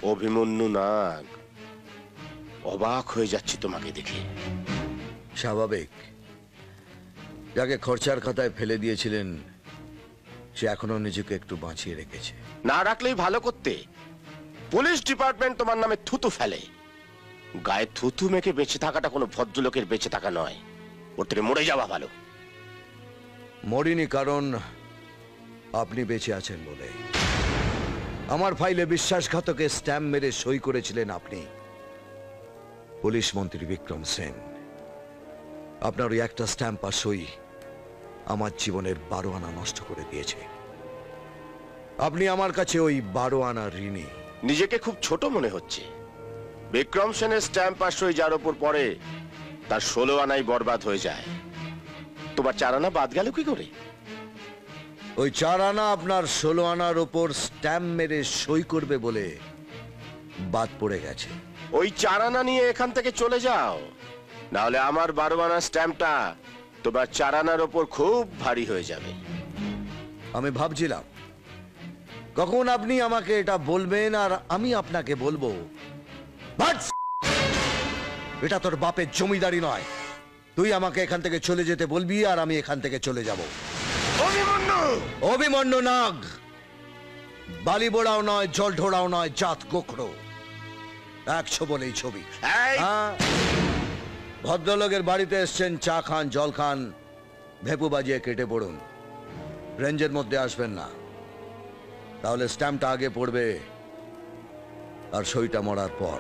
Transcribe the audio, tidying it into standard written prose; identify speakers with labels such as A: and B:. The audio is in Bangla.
A: অভিমন্যু নাগ, অবাক হয়ে যাচ্ছি তোমাকে দেখে।
B: স্বাভাবিক, যাকে খরচার খাতায় ফেলে দিয়েছিলেন সে এখনো নিজেকে একটু বাঁচিয়ে রেখেছে।
A: না রাখলেই ভালো করতে। পুলিশ ডিপার্টমেন্ট তোমার নামে থুতু ফেলে। গায়ে থুতু মেখে বেঁচে থাকাটা কোনো ভদ্রলোকের বেঁচে থাকা নয়, ওর থেকে মরে যাওয়া ভালো।
B: মরিনি কারণ আপনি বেঁচে আছেন বলে। আমার ফাইলে বিশ্বাসঘাতকে স্ট্যাম্প মেরে সই করেছিলেন আপনি, পুলিশ মন্ত্রী বিক্রম সেন। আপনার ওই একটা স্ট্যাম্প আর সই আমার জীবনের 12 আনা নষ্ট করে দিয়েছে। আপনি আমার কাছে ওই 12 আনা ঋণী।
A: নিজেকে খুব ছোট মনে হচ্ছে। বিক্রম সেনের স্ট্যাম্প আর সই যার ওপর পড়ে তার 16 আনাই বরবাদ হয়ে যায়। তোমার 4 আনা বাদ গেল কি করে?
B: ওই 4 আনা আপনার 16 আনার ওপর স্ট্যাম্প মেরে সই করবে বলে বাদ পড়ে গেছে।
A: ওই 4 আনা নিয়ে এখান থেকে চলে যাও, না হলে আমার 12 আনা স্ট্যাম্পটা তোমার 4 আনার ওপর খুব ভারী হয়ে যাবে।
B: আমি ভাবছিলাম কখন আপনি আমাকে এটা বলবেন আর আমি আপনাকে বলবো, এটা তোর বাপের জমিদারি নয়, তুই আমাকে এখান থেকে চলে যেতে বলবি আর আমি এখান থেকে চলে যাব। অভিমন্যু নাগ বালি বোড়াও নয়, জল ঢোড়াও নয়, জাত গোখরো, 100 বলেই ছবি। ভদ্রলোকের বাড়িতে এসছেন, চা খান, জল খান, ভেপু বাজিয়ে কেটে পড়ুন, রেঞ্জের মধ্যে আসবেন না, তাহলে স্ট্যাম্পটা আগে পড়বে আর সইটা মরার পর।